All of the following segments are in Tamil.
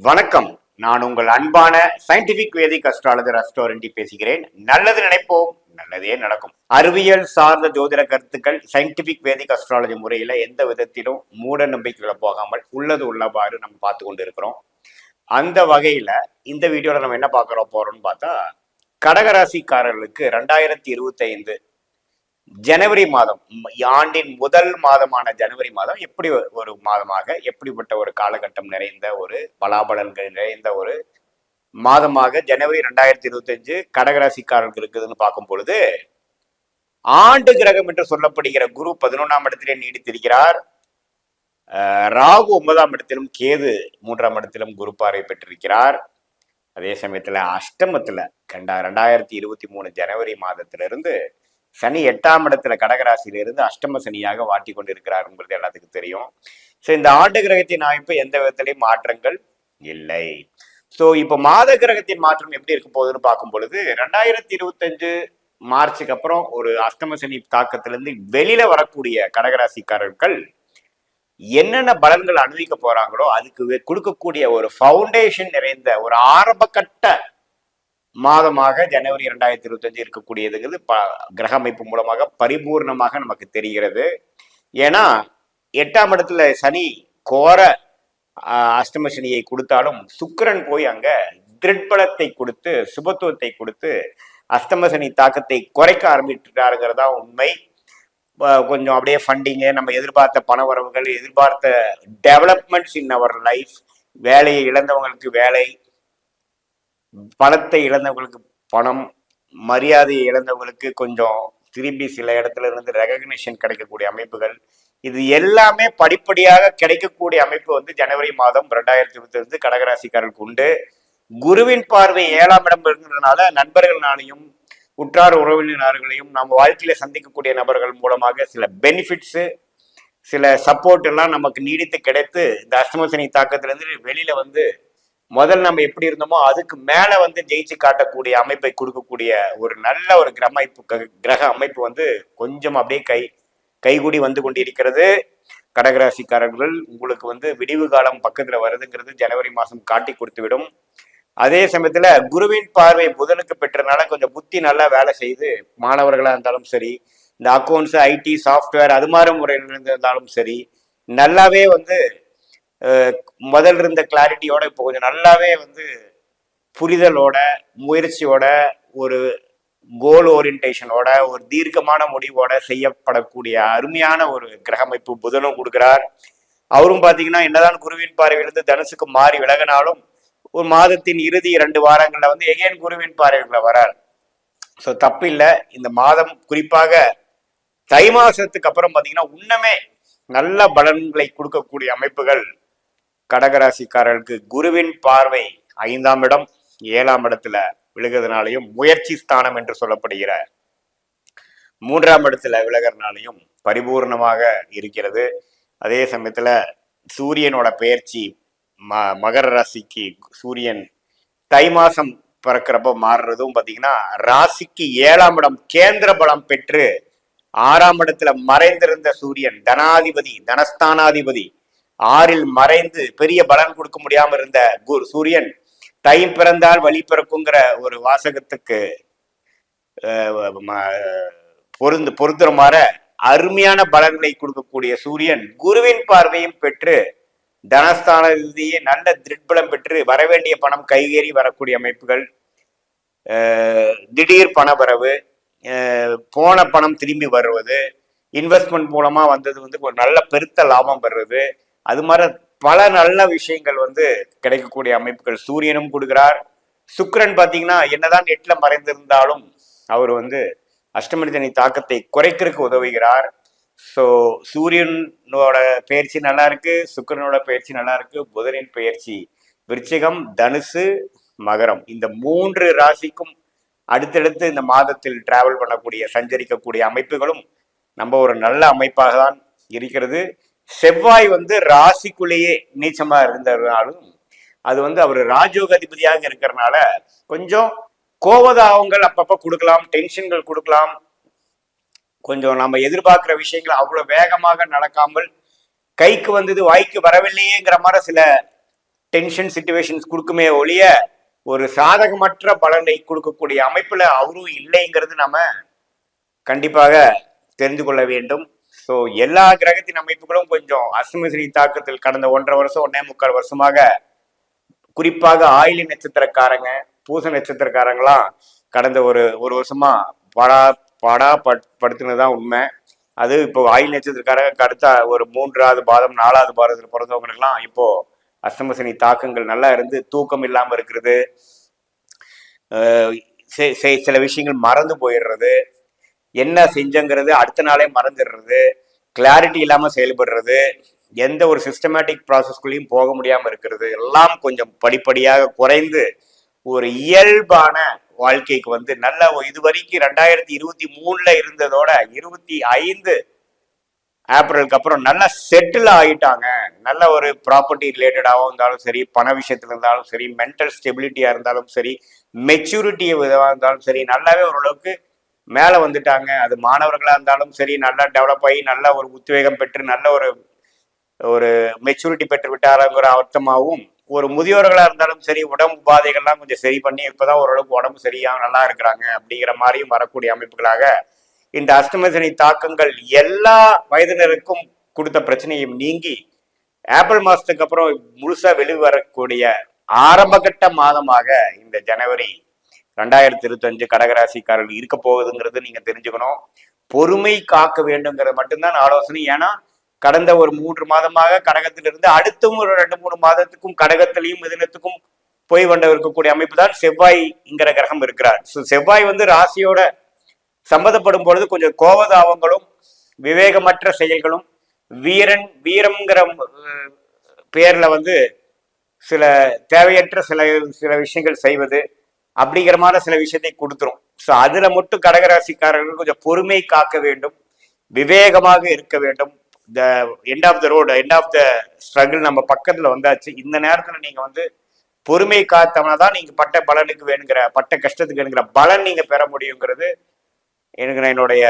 வணக்கம். நான் உங்கள் அன்பான சயின்டிபிக் வேதிக் அஸ்ட்ராலஜர் அஸ்ட்ரோரண்டி பேசுகிறேன். நல்லது நினைப்போம், நல்லதே நடக்கும். அறிவியல் சார்ந்த ஜோதிட கருத்துக்கள் சயின்டிபிக் வேதிக் அஸ்ட்ராலஜி முறையில எந்த விதத்திலும் மூட நம்பிக்கைகளை போகாமல் உள்ளது உள்ளவாறு நம்ம பார்த்து கொண்டு இருக்கிறோம். அந்த வகையில இந்த வீடியோல நம்ம என்ன போறோம்னு பார்த்தா, கடகராசிக்காரர்களுக்கு 2025 ஜனவரி மாதம், ஆண்டின் முதல் மாதமான ஜனவரி மாதம் எப்படி ஒரு மாதமாக, எப்படிப்பட்ட ஒரு காலகட்டம் நிறைந்த ஒரு பலாபலன்கள் நிறைந்த ஒரு மாதமாக ஜனவரி 2025 கடகராசிக்காரர்களுக்கு இருக்குதுன்னு பார்க்கும் பொழுது, ஆண்டு கிரகம் என்று சொல்லப்படுகிற குரு 11ஆம் இடத்திலே நீடித்திருக்கிறார். ராகு 9ஆம் இடத்திலும், கேது 3ஆம் இடத்திலும் குரு பார்வை பெற்றிருக்கிறார். அதே சமயத்துல அஷ்டமத்துல 2023 ஜனவரி மாதத்திலிருந்து சனி 8ஆம் இடத்துல கடகராசியிலிருந்து அஷ்டம சனியாக வாட்டி கொண்டிருக்கிறாருங்கிறது எல்லாத்துக்கும் தெரியும். ஸோ இந்த ஆண்டு கிரகத்தின் அமைப்பு எந்த விதத்திலையும் மாற்றங்கள் இல்லை. ஸோ இப்போ மாத கிரகத்தின் மாற்றம் எப்படி இருக்க போகுதுன்னு பார்க்கும் பொழுது, 2025 மார்ச்சுக்கு அப்புறம் ஒரு அஷ்டம சனி தாக்கத்திலிருந்து வெளியில வரக்கூடிய கடகராசிக்காரர்கள் என்னென்ன பலன்கள் அனுபவிக்க போறாங்களோ அதுக்கு கொடுக்கக்கூடிய ஒரு ஃபவுண்டேஷன் நிறைந்த ஒரு ஆரம்ப கட்ட மாதமாக ஜனவரி 2025 இருக்கக்கூடியதுங்கிறது கிரக அமைப்பு மூலமாக பரிபூர்ணமாக நமக்கு தெரிகிறது. ஏன்னா 8ஆம் இடத்துல சனி கோர அஷ்டம சனியை கொடுத்தாலும் சுக்கிரன் போய் அங்க திருட்பலத்தை கொடுத்து சுபத்துவத்தை கொடுத்து அஷ்டம சனி தாக்கத்தை குறைக்க ஆரம்பிட்டுட்டாருங்கிறதா உண்மை. கொஞ்சம் அப்படியே ஃபண்டிங்கு, நம்ம எதிர்பார்த்த பண வரவுகள், எதிர்பார்த்த டெவலப்மெண்ட்ஸ் இன் அவர் லைஃப், வேலையை இழந்தவங்களுக்கு வேலை, பணத்தை இழந்தவங்களுக்கு பணம், மரியாதையை இழந்தவங்களுக்கு கொஞ்சம் திரும்பி சில இடத்துல இருந்து ரெகக்னிஷன் கிடைக்கக்கூடிய அமைப்புகள், இது எல்லாமே படிப்படியாக கிடைக்கக்கூடிய அமைப்பு வந்து ஜனவரி மாதம் 2025 கடகராசிக்காரர்களுக்கு உண்டு. குருவின் பார்வை 7ஆம் இடம் இருக்கிறதுனால நண்பர்களாலையும் உற்றார் உறவினர்களையும் நம்ம வாழ்க்கையில சந்திக்கக்கூடிய நபர்கள் மூலமாக சில பெனிஃபிட்ஸு, சில சப்போர்ட் எல்லாம் நமக்கு நீடித்து கிடைத்து இந்த அஷ்டமசனி தாக்கத்திலிருந்து வெளியில வந்து முதல் நம்ம எப்படி இருந்தோமோ அதுக்கு மேல வந்து ஜெயிச்சு காட்டக்கூடிய அமைப்பை கொடுக்கக்கூடிய ஒரு நல்ல ஒரு கிரக அமைப்பு வந்து கொஞ்சம் அப்படியே கைகூடி வந்து கொண்டிருக்கிறது. கடகராசிக்காரர்கள் உங்களுக்கு வந்து விடிவு காலம் பக்கத்துல வருதுங்கிறது ஜனவரி மாசம் காட்டி கொடுத்து விடும். அதே சமயத்துல குருவின் பார்வை புதனுக்கு பெற்றனால கொஞ்சம் புத்தி நல்லா வேலை செய்து, மாணவர்களா இருந்தாலும் சரி, இந்த அக்கௌண்ட்ஸ், ஐடி, சாஃப்ட்வேர் அது மாதிரி முறையில் இருந்தாலும் சரி, நல்லாவே வந்து முதல் இருந்த கிளாரிட்டியோட இப்போ கொஞ்சம் நல்லாவே வந்து புரிதலோட, முயற்சியோட, ஒரு கோல் ஓரியன்டேஷனோட, ஒரு தீர்க்கமான முடிவோட செய்யப்படக்கூடிய அருமையான ஒரு கிரக அமைப்பு புதனும் கொடுக்கிறார். அவரும் பார்த்தீங்கன்னா என்னதான் குருவின் பார்வையிலிருந்து தனுசுக்கு மாறி விலகினாலும் ஒரு மாதத்தின் இறுதி 2 வாரங்கள்ல வந்து எகேன் குருவின் பார்வைகளை வரார். ஸோ தப்பு இல்லை. இந்த மாதம் குறிப்பாக தை மாசத்துக்கு அப்புறம் பார்த்தீங்கன்னா இன்னமே நல்ல பலன்களை கொடுக்கக்கூடிய அமைப்புகள் கடகராசிக்காரர்களுக்கு குருவின் பார்வை 5ஆம் இடம் 7ஆம் இடத்துல விழுகிறதுனாலையும், முயற்சி ஸ்தானம் என்று சொல்லப்படுகிற 3ஆம் இடத்துல விலகிறதுனாலையும் பரிபூர்ணமாக இருக்கிறது. அதே சமயத்துல சூரியனோட பெயர்ச்சி மகர ராசிக்கு சூரியன் தை மாசம் பிறக்கிறப்ப மாறுறதும் பார்த்தீங்கன்னா ராசிக்கு 7ஆம் இடம் கேந்திர பலம் பெற்று 6ஆம் இடத்துல மறைந்திருந்த சூரியன் தனாதிபதி, தனஸ்தானாதிபதி 6ல் மறைந்து பெரிய பலன் கொடுக்க முடியாம இருந்த சூரியன் தை பிறந்தால் வழி பிறக்குங்கிற ஒரு வாசகத்துக்கு பொருந்துற அருமையான பலன்களை கொடுக்கக்கூடிய சூரியன் குருவின் பார்வையும் பெற்று தனஸ்தானதியை நல்ல திருட்பலம் பெற்று வரவேண்டிய பணம் கைகேறி வரக்கூடிய அமைப்புகள், திடீர் பண வரவு, போன பணம் திரும்பி வருவது, இன்வெஸ்ட்மெண்ட் மூலமா வந்தது வந்து ஒரு நல்ல பெருத்த லாபம் பெறுறது, அது மாதிரி பல நல்ல விஷயங்கள் வந்து கிடைக்கக்கூடிய அமைப்புகள் சூரியனும் கொடுக்கிறார். சுக்கிரன் பார்த்தீங்கன்னா என்னதான் 8ல மறைந்திருந்தாலும் அவர் வந்து அஷ்டமனிதனி தாக்கத்தை குறைக்கிறதுக்கு உதவுகிறார். ஸோ சூரியனோட பயிற்சி நல்லா இருக்கு, சுக்கிரனோட பயிற்சி நல்லா இருக்கு, புதனின் பயிற்சி விருச்சிகம், தனுசு, மகரம், இந்த 3 ராசிக்கும் அடுத்தடுத்து இந்த மாதத்தில் டிராவல் பண்ணக்கூடிய சஞ்சரிக்கக்கூடிய அமைப்புகளும் நம்ம ஒரு நல்ல அமைப்பாக தான் இருக்கிறது. செவ்வாய் வந்து ராசிக்குள்ளேயே நீச்சமா இருந்ததுனாலும் அது வந்து அவர் ராஜயோக அதிபதியாக இருக்கிறதுனால கொஞ்சம் கோபதாபங்கள் அப்பப்ப கொடுக்கலாம், டென்ஷன்கள் கொடுக்கலாம், கொஞ்சம் நம்ம எதிர்பார்க்கிற விஷயங்கள் அவ்வளவு வேகமாக நடக்காமல் கைக்கு வந்தது வாய்க்கு வரவில்லையேங்கிற மாதிரி சில டென்ஷன் சிச்சுவேஷன்ஸ் கொடுக்குமே ஒழிய ஒரு சாதகமற்ற பலனை கொடுக்கக்கூடிய அமைப்புல அவரும் இல்லைங்கிறது நம்ம கண்டிப்பாக தெரிந்து கொள்ள வேண்டும். ஸோ எல்லா கிரகத்தின் அமைப்புகளும் கொஞ்சம் அஷ்டமசனி தாக்கத்தில் கடந்த 1.5 வருஷம் 1.25 வருஷமாக குறிப்பாக ஆயிலி நட்சத்திரக்காரங்க பூச நட்சத்திரக்காரங்களாம் கடந்த ஒரு வருஷமா படுத்துனதுதான் உண்மை. அது இப்போ ஆயில் நட்சத்திரக்காரங்க அடுத்த ஒரு 3வது பாதம் 4வது பாதத்தில் பிறந்தவங்களுக்குலாம் இப்போ அஷ்டமசனி தாக்கங்கள் நல்லா இருந்து தூக்கம் இல்லாமல் இருக்கிறது, சில விஷயங்கள் மறந்து போயிடுறது, என்ன செஞ்சங்கிறது அடுத்த நாளே மறந்துடுறது, கிளாரிட்டி இல்லாமல் செயல்படுறது, எந்த ஒரு சிஸ்டமேட்டிக் ப்ராசஸ்குள்ளேயும் போக முடியாமல் இருக்கிறது எல்லாம் கொஞ்சம் படிப்படியாக குறைந்து ஒரு இயல்பான வாழ்க்கைக்கு வந்து நல்ல இதுவரைக்கும் 2023 இருந்ததோட 25 ஏப்ரலுக்கு அப்புறம் நல்லா செட்டில் ஆகிட்டாங்க. நல்ல ஒரு ப்ராப்பர்ட்டி ரிலேட்டடாகவும் இருந்தாலும் சரி, பண விஷயத்துல இருந்தாலும் சரி, மென்டல் ஸ்டெபிலிட்டியா இருந்தாலும் சரி, மெச்சூரிட்டி இதாக இருந்தாலும் சரி, நல்லாவே ஓரளவுக்கு மேலே வந்துட்டாங்க. அது மாணவர்களாக இருந்தாலும் சரி, நல்லா டெவலப் ஆகி நல்ல ஒரு உத்வேகம் பெற்று நல்ல ஒரு மெச்சூரிட்டி பெற்று விட்டாருங்கிற அர்த்தமாகவும், ஒரு முதியோர்களாக இருந்தாலும் சரி உடம்பு பாதைகள்லாம் கொஞ்சம் சரி பண்ணி இப்போதான் ஓரளவுக்கு உடம்பு சரியாக நல்லா இருக்கிறாங்க அப்படிங்கிற மாதிரியும் வரக்கூடிய அமைப்புகளாக இந்த அஷ்டமசனி தாக்கங்கள் எல்லா வயதினருக்கும் கொடுத்த பிரச்சனையும் நீங்கி ஏப்ரல் மாசத்துக்கு அப்புறம் முழுசா வெளிவரக்கூடிய ஆரம்பகட்ட மாதமாக இந்த ஜனவரி 2025 கடகராசிக்காரர்கள் இருக்க போகுதுங்கிறது நீங்க தெரிஞ்சுக்கணும். பொறுமை காக்க வேண்டுங்கிறது மட்டும்தான் ஆலோசனை. ஏன்னா கடந்த ஒரு 3 மாதமாக கடகத்திலிருந்து அடுத்தும் ஒரு 2-3 மாதத்துக்கும் கடகத்திலையும் மிதுனத்துக்கும் போய் கொண்டு இருக்கக்கூடிய அமைப்பு தான் செவ்வாய்ங்கிற கிரகம் இருக்கிறார். செவ்வாய் வந்து ராசியோட சம்மந்தப்படும் பொழுது கொஞ்சம் கோபதாபங்களும் விவேகமற்ற செயல்களும் வீரம்ங்கிற பேர்ல வந்து சில தேவையற்ற சில விஷயங்கள் செய்வது அப்படிங்கிறமான சில விஷயத்தை கொடுத்துரும். ஸோ அதுல மட்டும் கடகராசிக்காரர்கள் கொஞ்சம் பொறுமை காக்க வேண்டும், விவேகமாக இருக்க வேண்டும். The end of the road, end of the struggle நம்ம பக்கத்துல வந்தாச்சு. இந்த நேரத்துல நீங்க வந்து பொறுமை காத்தவனா தான் நீங்க பட்ட பலனுக்கு வேணுங்கிற பட்ட கஷ்டத்துக்கு வேணுங்கிற பலன் நீங்க பெற முடியுங்கிறது எனக்கு என்னுடைய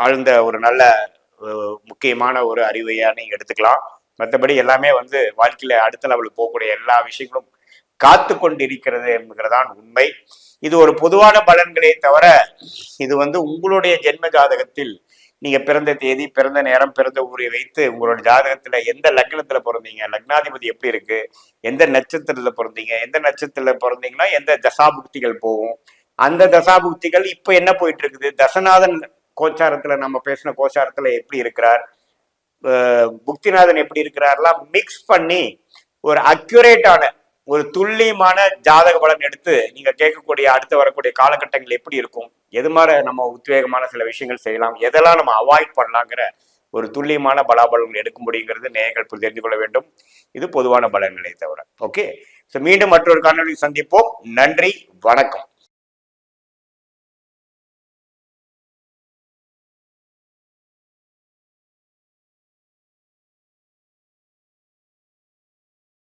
ஆழ்ந்த ஒரு நல்ல முக்கியமான ஒரு அறிவையா நீங்க எடுத்துக்கலாம். மற்றபடி எல்லாமே வந்து வாழ்க்கையில அடுத்த லெவலுக்கு போகக்கூடிய எல்லா விஷயங்களும் காத்து கொண்டு இருக்கிறது என்கிறதான் உண்மை. இது ஒரு பொதுவான பலன்களே தவிர இது வந்து உங்களுடைய ஜென்ம ஜாதகத்தில் நீங்க பிறந்த தேதி, பிறந்த நேரம், பிறந்த ஊரை வைத்து உங்களோட ஜாதகத்துல எந்த லக்னத்துல பிறந்தீங்க, லக்னாதிபதி எப்படி இருக்கு, எந்த நட்சத்திரத்துல பிறந்தீங்க, எந்த நட்சத்திரத்துல பிறந்தீங்கன்னா எந்த தசாபுக்திகள் போகும், அந்த தசாபுக்திகள் இப்ப என்ன போயிட்டு இருக்குது, தசநாதன் கோச்சாரத்துல நம்ம பேசின கோச்சாரத்துல எப்படி இருக்கிறார், புக்திநாதன் எப்படி இருக்கிறார்லாம் மிக்ஸ் பண்ணி ஒரு அக்யூரேட்டான ஒரு துல்லியமான ஜாதக பலன் எடுத்து நீங்க கேட்கக்கூடிய அடுத்து வரக்கூடிய காலகட்டங்கள் எப்படி இருக்கும், எது மாதிரி நம்ம உத்வேகமான சில விஷயங்கள் செய்யலாம், எதெல்லாம் நம்ம அவாய்ட் பண்ணலாங்கிற ஒரு துல்லியமான பலாபலன்கள் எடுக்க முடியுங்கிறது நேயர்கள் தெரிந்து கொள்ள வேண்டும். இது பொதுவான பலன்களை தவிர. ஓகே, ஸோ மீண்டும் மற்றொரு காணொலி சந்திப்போம். நன்றி, வணக்கம்.